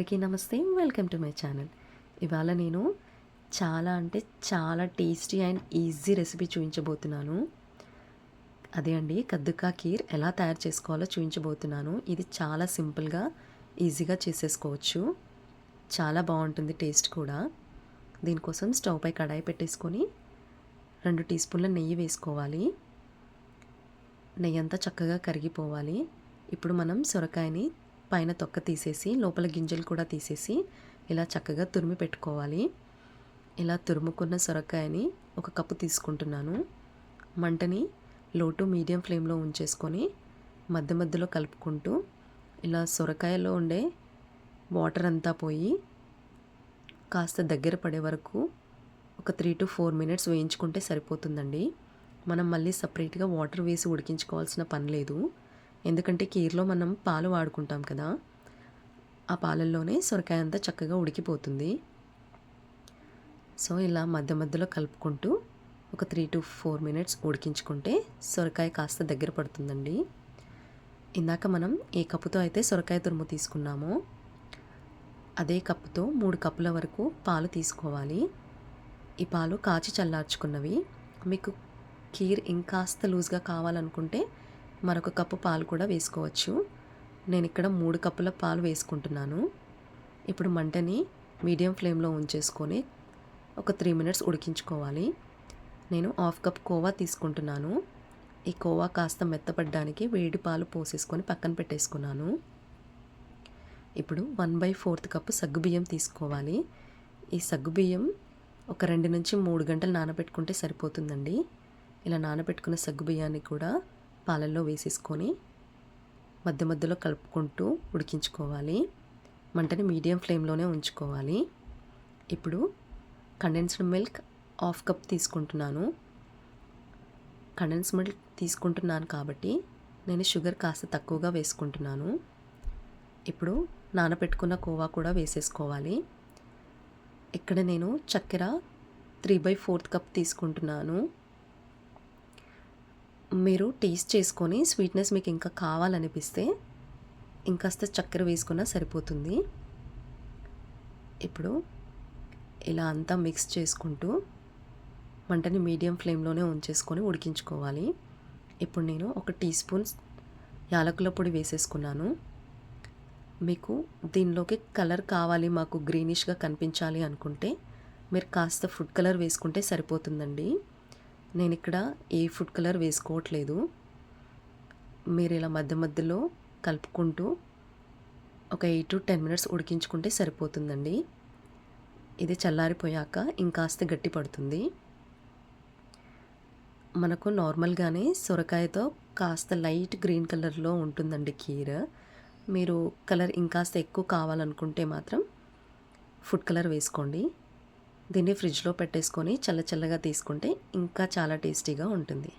అందరికీ నమస్తే. Welcome to my channel. ఇవాళ నేను చాలా టేస్టీ అండ్ ఈజీ రెసిపీ చూపించబోతున్నాను. అదే అండి, కద్దుకా ఖీర్ ఎలా తయారు చేసుకోవాలో చూపించబోతున్నాను. ఇది చాలా సింపుల్గా ఈజీగా చేసేసుకోవచ్చు. చాలా బాగుంటుంది టేస్ట్ కూడా. దీనికోసం స్టవ్ పై కడాయి పెట్టేసుకొని 2 టీ స్పూన్ల నెయ్యి వేసుకోవాలి. నెయ్యి అంతా చక్కగా కరిగిపోవాలి. ఇప్పుడు మనం సొరకాయని పైన తొక్క తీసేసి లోపల గింజలు కూడా తీసేసి ఇలా చక్కగా తురిమి పెట్టుకోవాలి. ఇలా తురుముకున్న సొరకాయని 1 కప్పు తీసుకుంటున్నాను. మంటని లో టు మీడియం ఫ్లేమ్లో ఉంచేసుకొని మధ్యలో కలుపుకుంటూ ఇలా సొరకాయలో ఉండే వాటర్ అంతా పోయి కాస్త దగ్గర పడే వరకు ఒక 3 to 4 మినిట్స్ వేయించుకుంటే సరిపోతుందండి. మనం మళ్ళీ సపరేట్గా వాటర్ వేసి ఉడికించుకోవాల్సిన పని లేదు. ఎందుకంటే కీర్లో మనం పాలు వాడుకుంటాం కదా, ఆ పాలల్లోనే సొరకాయ అంతా చక్కగా ఉడికిపోతుంది. సో ఇలా మధ్యలో కలుపుకుంటూ ఒక 3 to 4 మినిట్స్ ఉడికించుకుంటే సొరకాయ కాస్త దగ్గర పడుతుందండి. ఇందాక మనం ఏ కప్పుతో అయితే సొరకాయ తురుము తీసుకున్నామో అదే కప్పుతో 3 కప్పుల వరకు పాలు తీసుకోవాలి. ఈ పాలు కాచి చల్లార్చుకున్నవి. మీకు ఖీర్ ఇంకాస్త లూజ్గా కావాలనుకుంటే మరొక కప్పు పాలు కూడా వేసుకోవచ్చు. నేను ఇక్కడ 3 కప్పుల పాలు వేసుకుంటున్నాను. ఇప్పుడు మంటని మీడియం ఫ్లేమ్లో ఉంచేసుకొని ఒక 3 మినిట్స్ ఉడికించుకోవాలి. నేను 1/2 కప్ కోవా తీసుకుంటున్నాను. ఈ కోవా కాస్త మెత్తపడడానికి వేడి పాలు పోసేసుకొని పక్కన పెట్టేసుకున్నాను. ఇప్పుడు 1/4 కప్పు సగ్గుబియ్యం తీసుకోవాలి. ఈ సగ్గుబియ్యం ఒక 2 నుంచి 3 గంటలు నానబెట్టుకుంటే సరిపోతుందండి. ఇలా నానబెట్టుకున్న సగ్గుబియ్యాన్ని కూడా పాలల్లో వేసేసుకొని మధ్యలో కలుపుకుంటూ ఉడికించుకోవాలి. మంటని మీడియం ఫ్లేమ్లోనే ఉంచుకోవాలి. ఇప్పుడు కండెన్స్డ్ మిల్క్ 1/2 కప్ తీసుకుంటున్నాను. కండెన్స్ మిల్క్ తీసుకుంటున్నాను కాబట్టి నేను షుగర్ కాస్త తక్కువగా వేసుకుంటున్నాను. ఇప్పుడు నానబెట్టుకున్న కోవా కూడా వేసేసుకోవాలి. ఇక్కడ నేను చక్కెర 3/4 కప్ తీసుకుంటున్నాను. మీరు టేస్ట్ చేసుకొని స్వీట్నెస్ మీకు ఇంకా కావాలనిపిస్తే ఇంకాస్త చక్కెర వేసుకున్నా సరిపోతుంది. ఇప్పుడు ఇలా అంతా మిక్స్ చేసుకుంటూ మంటని మీడియం ఫ్లేమ్లోనే ఉంచేసుకొని ఉడికించుకోవాలి. ఇప్పుడు నేను 1 టీ స్పూన్ యాలకుల పొడి వేసేసుకున్నాను. మీకు దీనిలోకి కలర్ కావాలి, మాకు గ్రీనిష్గా కనిపించాలి అనుకుంటే మీరు కాస్త ఫుడ్ కలర్ వేసుకుంటే సరిపోతుందండి. నేను ఇక్కడ ఏ ఫుడ్ కలర్ వేసుకోవట్లేదు. మీరు ఇలా మధ్యలో కలుపుకుంటూ ఒక 8 to 10 మినిట్స్ ఉడికించుకుంటే సరిపోతుందండి. ఇది చల్లారిపోయాక ఇంకాస్త గట్టి పడుతుంది. మనకు నార్మల్గానే సొరకాయతో కాస్త లైట్ గ్రీన్ కలర్లో ఉంటుందండి ఖీర్. మీరు కలర్ ఇంకాస్త ఎక్కువ కావాలనుకుంటే మాత్రం ఫుడ్ కలర్ వేసుకోండి. దీన్ని ఫ్రిడ్జ్లో పెట్టేసుకొని చల్లగా తీసుకుంటే ఇంకా చాలా టేస్టీగా ఉంటుంది.